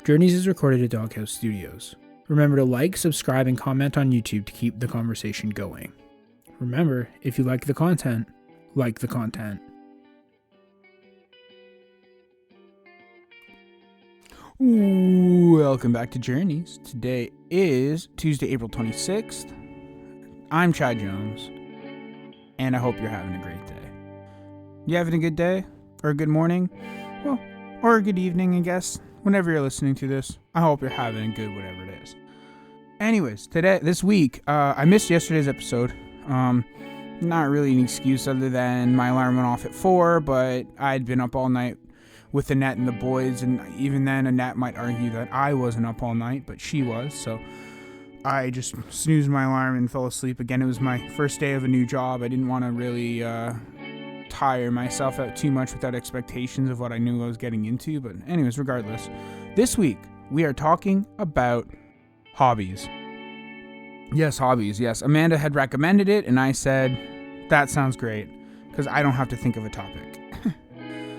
Journeys is recorded at Doghouse Studios. Remember to like, subscribe, and comment on YouTube to keep the conversation going. Remember, if you like the content, like the content. Welcome back to Journeys. Today is Tuesday, April 26th. I'm Chad Jones, and I hope you're having a great day. You having a good day? Or a good morning? Well, or a good evening, I guess. Whenever you're listening to this, I hope you're having a good whatever it is. Anyways, this week, I missed yesterday's episode. Not really an excuse other than my alarm went off at 4, but I'd been up all night with Annette and the boys, and even then Annette might argue that I wasn't up all night, but she was, so I just snoozed my alarm and fell asleep. Again, it was my first day of a new job. I didn't want to really tire myself out too much without expectations of what I knew I was getting into, but anyways, regardless, this week we are talking about hobbies. Yes, hobbies, yes. Amanda had recommended it, and I said, that sounds great, because I don't have to think of a topic.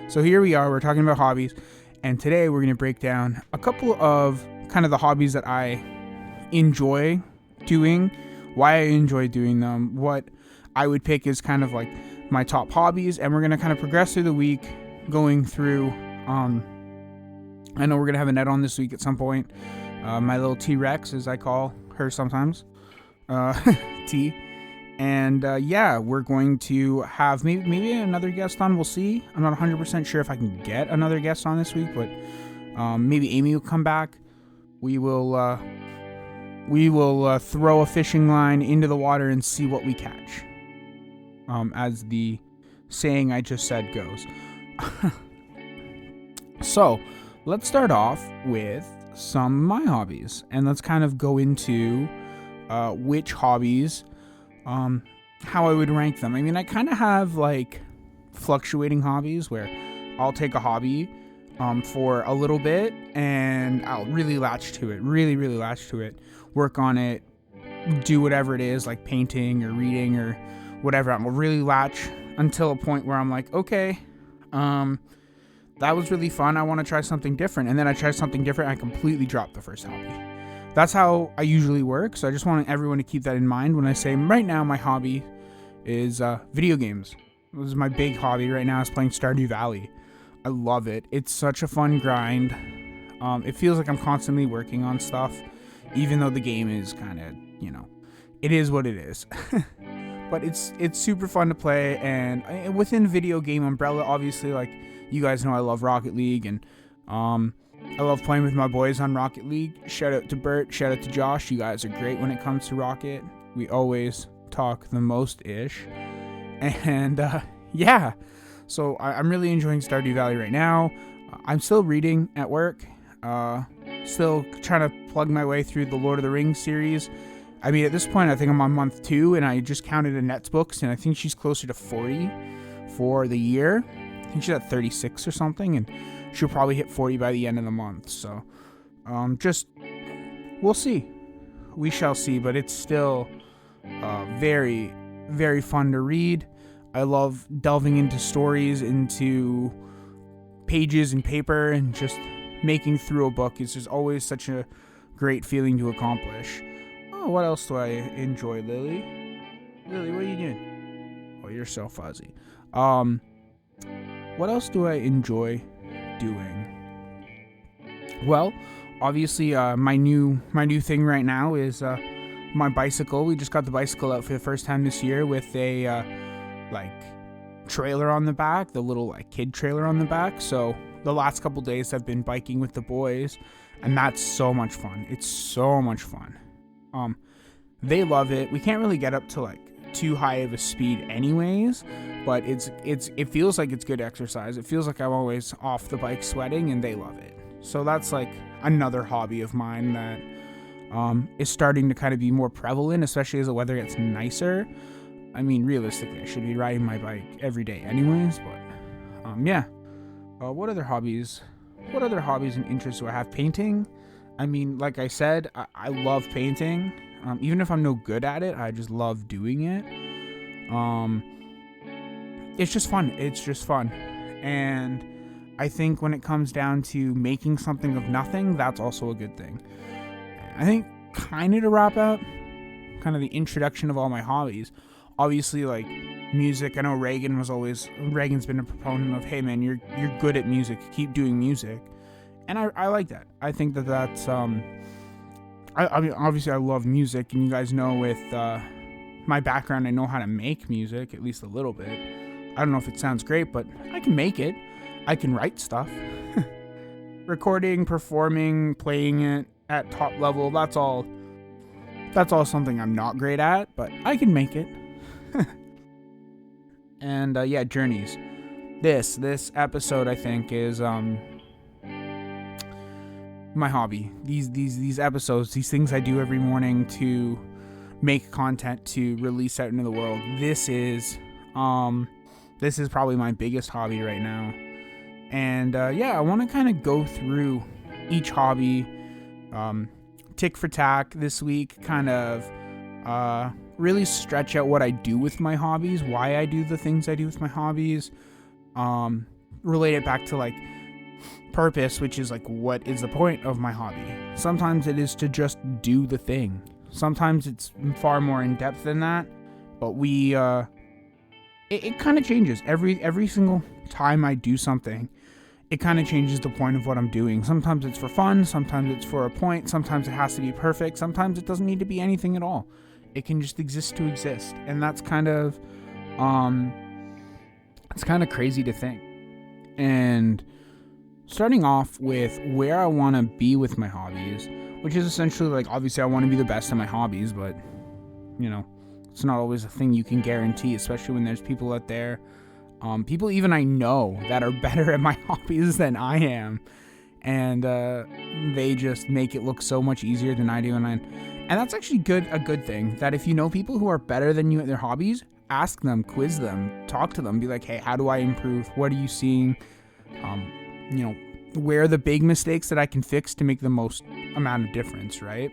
So here we are, we're talking about hobbies, and today we're going to break down a couple of kind of the hobbies that I enjoy doing, why I enjoy doing them, what I would pick as kind of like my top hobbies, and we're going to kind of progress through the week, going through, I know we're going to have Annette on this week at some point, my little T-Rex, as I call her sometimes, T, and we're going to have maybe another guest on, we'll see. I'm not 100% sure if I can get another guest on this week, but maybe Amy will come back. We will throw a fishing line into the water and see what we catch. As the saying I just said goes. So, let's start off with some of my hobbies. And let's kind of go into which hobbies, how I would rank them. I mean, I kind of have like fluctuating hobbies where I'll take a hobby for a little bit and I'll really latch to it, really latch to it, work on it, do whatever it is, like painting or reading or whatever. I'll really latch until a point where I'm like, okay, that was really fun. I want to try something different. And then I try something different. I completely drop the first hobby. That's how I usually work. So I just want everyone to keep that in mind when I say right now my hobby is video games. This is my big hobby right now, is playing Stardew Valley. I love it. It's such a fun grind. It feels like I'm constantly working on stuff, even though the game is kind of, it is what it is. But it's super fun to play, and within video game umbrella, obviously, like you guys know, I love Rocket League, and I love playing with my boys on Rocket League. Shout out to Bert, shout out to Josh. You guys are great when it comes to Rocket. We always talk the most-ish, and so I'm really enjoying Stardew Valley right now. I'm still reading at work, still trying to plug my way through the Lord of the Rings series. I mean, at this point, I think I'm on month 2, and I just counted Annette's books, and I think she's closer to 40 for the year. I think she's at 36 or something, and she'll probably hit 40 by the end of the month. So, we'll see. We shall see, but it's still very, very fun to read. I love delving into stories, into pages and paper, and just making through a book. It's just always such a great feeling to accomplish. Oh, what else do I enjoy, Lily? Lily, what are you doing? Oh, you're so fuzzy. What else do I enjoy doing? Well, obviously, my new thing right now is my bicycle. We just got the bicycle out for the first time this year with a trailer on the back, the little kid trailer on the back. So the last couple days I've been biking with the boys, and that's so much fun. It's so much fun. They love it. We can't really get up to too high of a speed anyways, but it feels like it's good exercise. It feels like I'm always off the bike sweating, and they love it. So that's another hobby of mine that is starting to kind of be more prevalent, especially as the weather gets nicer. I mean, realistically, I should be riding my bike every day anyways, but what other hobbies and interests do I have? Painting. I mean, like I said, I love painting. Even if I'm no good at it, I just love doing it. It's just fun. And I think when it comes down to making something of nothing, that's also a good thing. I think kind of to wrap up, kind of the introduction of all my hobbies. Obviously, like music. I know Reagan's been a proponent of, hey man, you're good at music. Keep doing music, and I like that. I think that's I mean, obviously I love music, and you guys know with my background, I know how to make music at least a little bit. I don't know if it sounds great, but I can make it. I can write stuff. Recording, performing, playing it at top level, that's all something I'm not great at, but I can make it. And yeah, journeys. This episode, I think, is my hobby. These episodes, these things I do every morning to make content to release out into the world. This is probably my biggest hobby right now. And yeah, I want to kind of go through each hobby, tick for tack this week, kind of really stretch out what I do with my hobbies, why I do the things I do with my hobbies, relate it back to like purpose, which is like, what is the point of my hobby? Sometimes it is to just do the thing. Sometimes it's far more in depth than that, but it kind of changes every single time I do something. It kind of changes the point of what I'm doing. Sometimes it's for fun, sometimes it's for a point, sometimes it has to be perfect, sometimes it doesn't need to be anything at all. It can just exist to exist. And that's kind of it's kind of crazy to think. And starting off with where I want to be with my hobbies, which is essentially like, obviously I want to be the best at my hobbies, but you know, it's not always a thing you can guarantee, especially when there's people out there, people even I know that are better at my hobbies than I am, and they just make it look so much easier than I do. And that's actually a good thing, that if you know people who are better than you at their hobbies, ask them, quiz them, talk to them, be like, hey, how do I improve? What are you seeing? You know, where are the big mistakes that I can fix to make the most amount of difference, right?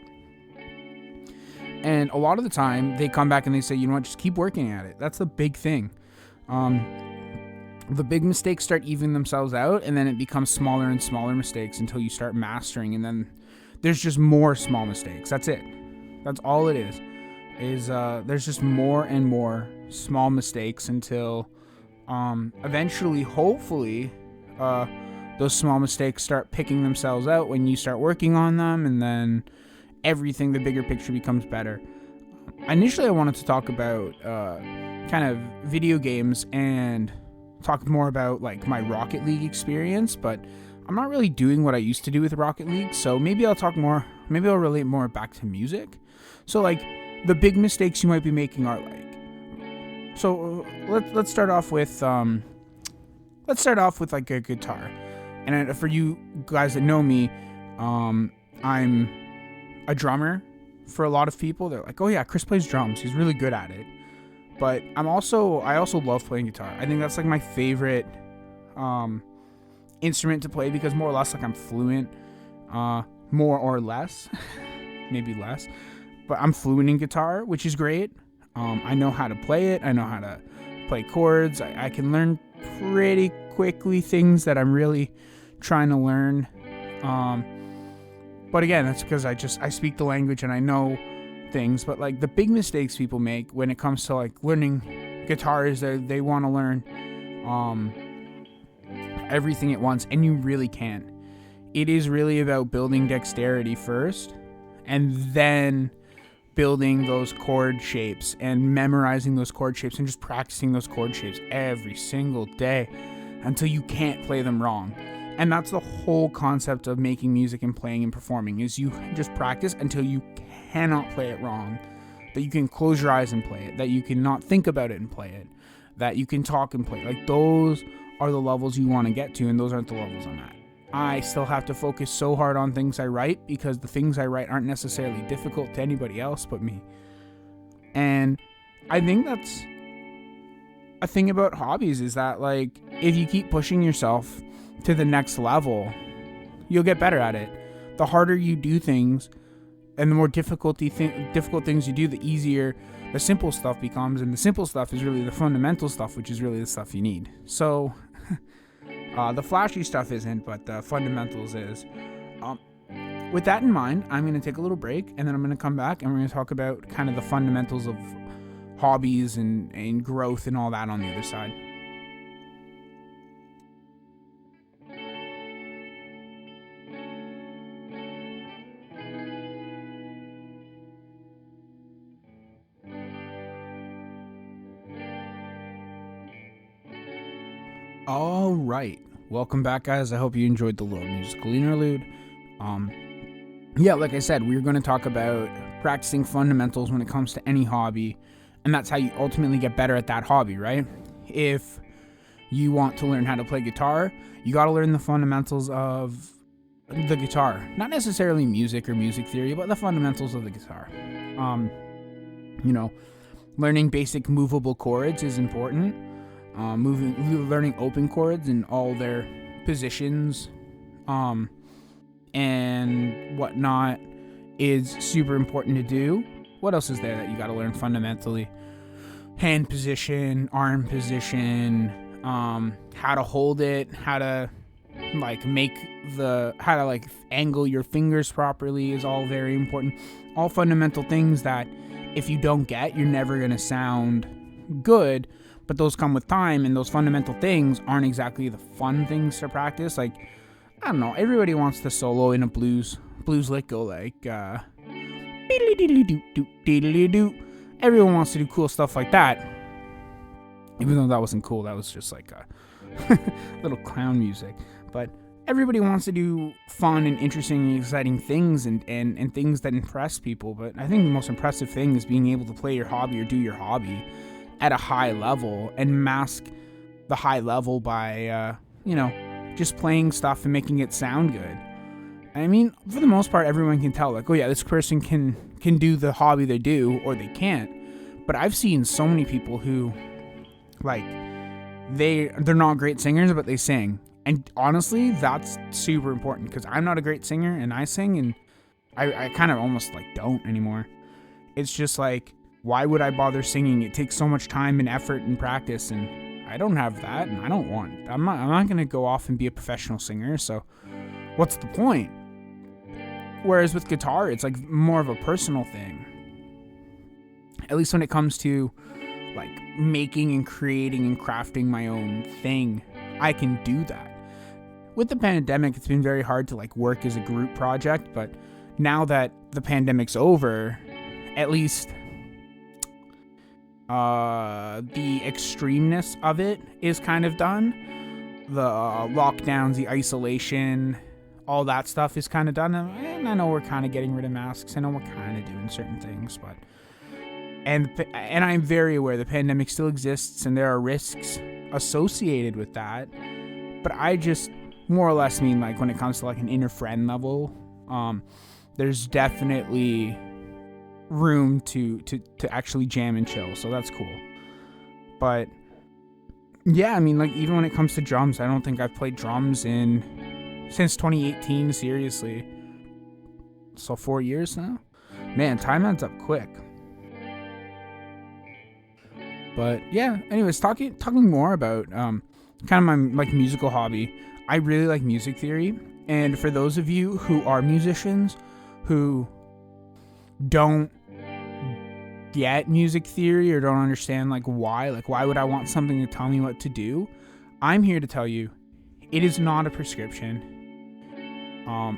And a lot of the time they come back and they say, you know what, just keep working at it. That's the big thing. The big mistakes start evening themselves out, and then it becomes smaller and smaller mistakes until you start mastering, and then there's just more small mistakes. That's it. That's all it is there's just more and more small mistakes until eventually, hopefully, those small mistakes start picking themselves out when you start working on them, and then everything, the bigger picture, becomes better. Initially, I wanted to talk about kind of video games and talk more about like my Rocket League experience, but I'm not really doing what I used to do with Rocket League, so maybe I'll relate more back to music. So like the big mistakes you might be making are like, so let's start off with like a guitar. And for you guys that know me, I'm a drummer. For a lot of people, they're like, oh yeah, Chris plays drums, he's really good at it. But I also love playing guitar. I think that's like my favorite instrument to play, because more or less like I'm fluent, more or less, maybe less, but I'm fluent in guitar, which is great. I know how to play it. I know how to play chords. I can learn pretty quickly things that I'm really trying to learn. But again, that's because I speak the language and I know things. But like the big mistakes people make when it comes to like learning guitar is that they want to learn everything at once, and you really can't. It is really about building dexterity first, and then building those chord shapes and memorizing those chord shapes and just practicing those chord shapes every single day until you can't play them wrong. And that's the whole concept of making music and playing and performing, is you just practice until you cannot play it wrong, that you can close your eyes and play it, that you can not think about it and play it, that you can talk and play. Like those are the levels you want to get to, and those aren't the levels I'm at. I still have to focus so hard on things I write, because the things I write aren't necessarily difficult to anybody else but me. And I think that's a thing about hobbies, is that like if you keep pushing yourself to the next level, you'll get better at it. The harder you do things and the more difficult things you do, the easier the simple stuff becomes, and the simple stuff is really the fundamental stuff, which is really the stuff you need. So The flashy stuff isn't, but the fundamentals is. Um, with that in mind, I'm going to take a little break, and then I'm going to come back, and we're going to talk about kind of the fundamentals of hobbies and growth and all that on the other side. All right, welcome back, guys. I hope you enjoyed the little musical interlude. Yeah, like I said, we're going to talk about practicing fundamentals when it comes to any hobby, and that's how you ultimately get better at that hobby, right? If you want to learn how to play guitar, you got to learn the fundamentals of the guitar. Not necessarily music or music theory, but the fundamentals of the guitar. Learning basic movable chords is important. Learning open chords and all their positions, and whatnot is super important to do. What else is there that you got to learn fundamentally? Hand position, arm position, how to hold it, how to angle your fingers properly is all very important. All fundamental things that if you don't get, you're never going to sound good. But those come with time, and those fundamental things aren't exactly the fun things to practice. Like, I don't know, everybody wants to solo in a blues lick, go like, everyone wants to do cool stuff like that. Even though that wasn't cool, that was just like a little clown music. But everybody wants to do fun and interesting and exciting things and things that impress people. But I think the most impressive thing is being able to play your hobby or do your hobby at a high level and mask the high level by, just playing stuff and making it sound good. I mean, for the most part, everyone can tell, like, oh yeah, this person can do the hobby they do, or they can't. But I've seen so many people who, like, they're not great singers, but they sing. And honestly, that's super important, because I'm not a great singer, and I sing, and I kind of almost, like, don't anymore. It's just like, why would I bother singing? It takes so much time and effort and practice, and I don't have that, and I'm not going to go off and be a professional singer, so what's the point? Whereas with guitar, it's like more of a personal thing. At least when it comes to like making and creating and crafting my own thing, I can do that. With the pandemic, it's been very hard to like work as a group project, but now that the pandemic's over, at least the extremeness of it is kind of done. The lockdowns, the isolation, all that stuff is kind of done. And I know we're kind of getting rid of masks. I know we're kind of doing certain things, but and I'm very aware the pandemic still exists and there are risks associated with that. But I just more or less mean like when it comes to like an inner friend level, there's definitely room to actually jam and chill, so that's cool. But yeah, I mean, like even when it comes to drums, I don't think I've played drums since 2018, seriously. So 4 years now. Man, time adds up quick. But yeah, anyways, talking more about kind of my like musical hobby. I really like music theory, and for those of you who are musicians who don't get music theory or don't understand like why would I want something to tell me what to do, I'm here to tell you it is not a prescription,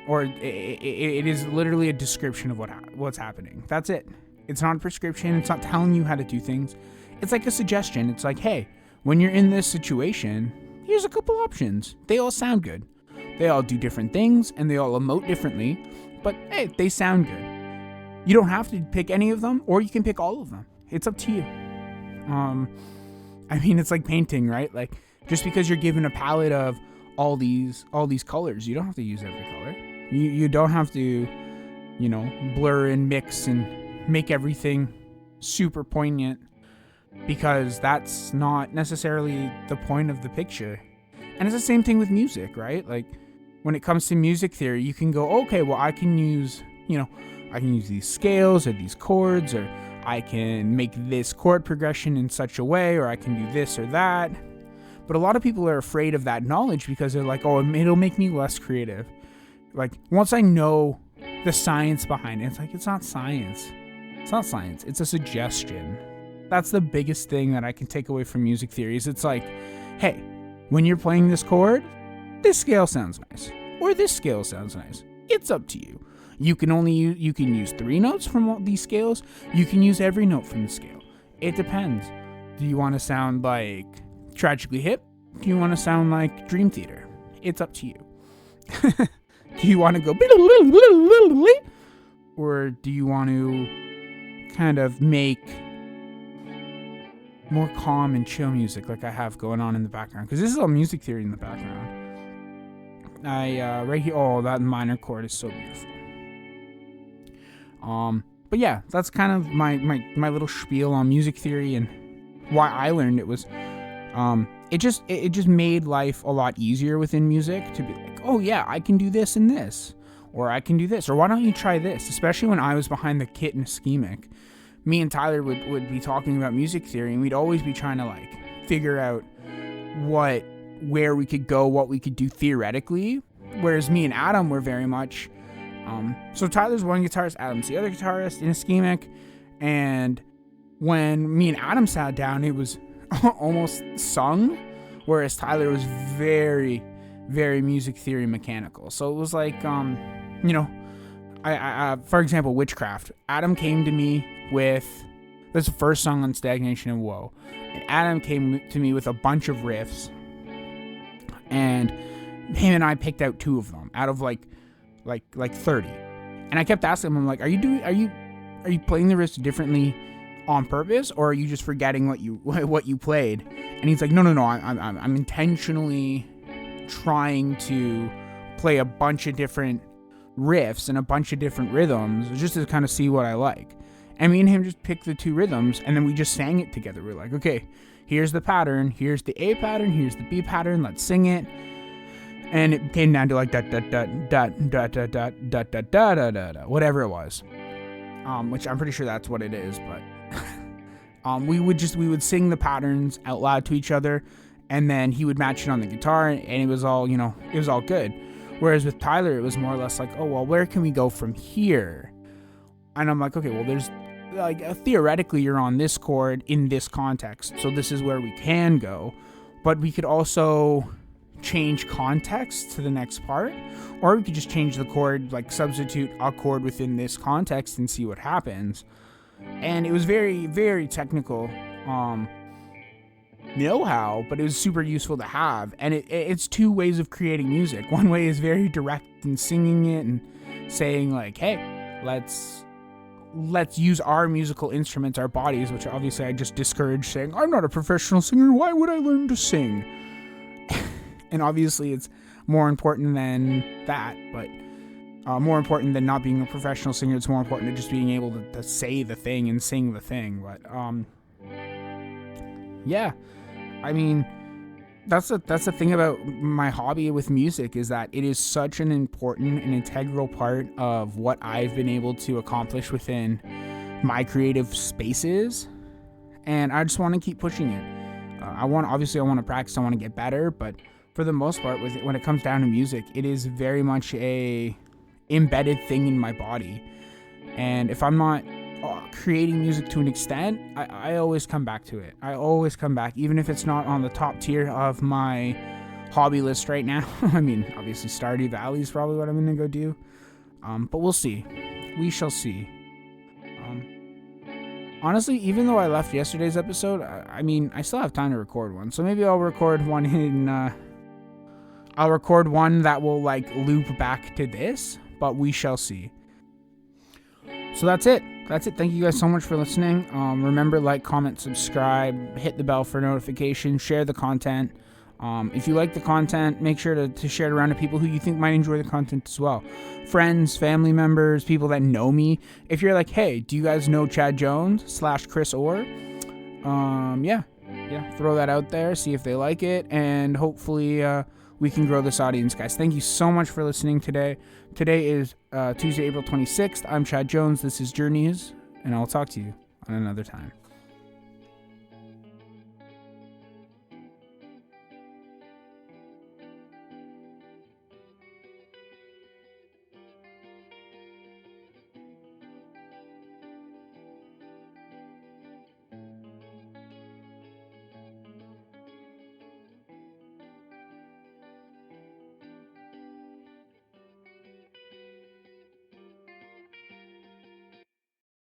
or it is literally a description of what's happening. That's it. It's not a prescription. It's not telling you how to do things. It's like a suggestion. It's like, hey, when you're in this situation, here's a couple options. They all sound good. They all do different things and they all emote differently, but hey, they sound good. You don't have to pick any of them, or you can pick all of them. It's up to you. I mean, it's like painting, right? Like just because you're given a palette of all these colors, you don't have to use every color. You don't have to, blur and mix and make everything super poignant, because that's not necessarily the point of the picture. And it's the same thing with music, right? Like when it comes to music theory, you can go, okay, well, I can use these scales or these chords, or I can make this chord progression in such a way, or I can do this or that. But a lot of people are afraid of that knowledge because they're like, oh, it'll make me less creative. Like, once I know the science behind it, it's like, it's not science. It's not science. It's a suggestion. That's the biggest thing that I can take away from music theory is it's like, hey, when you're playing this chord, this scale sounds nice. Or this scale sounds nice. It's up to you. You can use 3 notes from all these scales. You can use every note from the scale. It depends. Do you want to sound like Tragically Hip? Do you want to sound like Dream Theater? It's up to you. Do you want to go or do you want to kind of make more calm and chill music like I have going on in the background? Because this is all music theory in the background. Right here, oh, that minor chord is so beautiful. But yeah, that's kind of my little spiel on music theory and why I learned it was, it just made life a lot easier within music to be like, oh yeah, I can do this and this, or I can do this, or why don't you try this? Especially when I was behind the kit and schemic, me and Tyler would be talking about music theory, and we'd always be trying to like figure out where we could go, what we could do theoretically, whereas me and Adam were very much, so Tyler's one guitarist, Adam's the other guitarist in a schemic, and when me and Adam sat down, it was almost sung, whereas Tyler was very, very music theory mechanical. So it was like, I for example, Witchcraft. Adam came to me with, that's the first song on Stagnation and Woe, and Adam came to me with a bunch of riffs, and him and I picked out 2 of them out of like 30, and I kept asking him, I'm like, are you playing the riffs differently on purpose, or are you just forgetting what you played? And he's like, no, I'm intentionally trying to play a bunch of different riffs and a bunch of different rhythms just to kind of see what I like. And me and him just picked the 2 rhythms, and then we just sang it together. We're like, okay, here's the pattern, here's the A pattern, here's the B pattern, let's sing it. And it came down to like da da da da da da da da da da da da, whatever it was. Which I'm pretty sure that's what it is, but we would sing the patterns out loud to each other, and then he would match it on the guitar, and it was all, it was all good. Whereas with Tyler, it was more or less like, oh, well, where can we go from here? And I'm like, okay, well, there's like, theoretically, you're on this chord in this context, so this is where we can go, but we could also change context to the next part, or we could just change the chord, like substitute a chord within this context and see what happens. And it was very, very technical know-how, but it was super useful to have. And it's 2 ways of creating music. One way is very direct and singing it and saying like, hey, let's use our musical instruments, our bodies, which obviously I just discourage, saying I'm not a professional singer, why would I learn to sing? And obviously it's more important than that, but more important than not being a professional singer. It's more important than just being able to say the thing and sing the thing. But yeah, I mean, that's the thing about my hobby with music, is that it is such an important and integral part of what I've been able to accomplish within my creative spaces, and I just want to keep pushing it. I want to practice, I want to get better, but for the most part, when it comes down to music, it is very much a embedded thing in my body. And if I'm not creating music to an extent, I always come back to it. I always come back, even if it's not on the top tier of my hobby list right now. I mean, obviously Stardew Valley is probably what I'm going to go do. But we'll see. We shall see. Honestly, even though I left yesterday's episode, I mean, I still have time to record one. So maybe I'll record one that will like loop back to this, but we shall see. So that's it. Thank you guys so much for listening. Remember, like, comment, subscribe, hit the bell for notifications, share the content. If you like the content, make sure to share it around to people who you think might enjoy the content as well. Friends, family members, people that know me. If you're like, hey, do you guys know Chad Jones / Chris Orr? Yeah, throw that out there, see if they like it, and hopefully we can grow this audience, guys. Thank you so much for listening today. Today is Tuesday, April 26th. I'm Chad Jones. This is Journeys, and I'll talk to you on another time.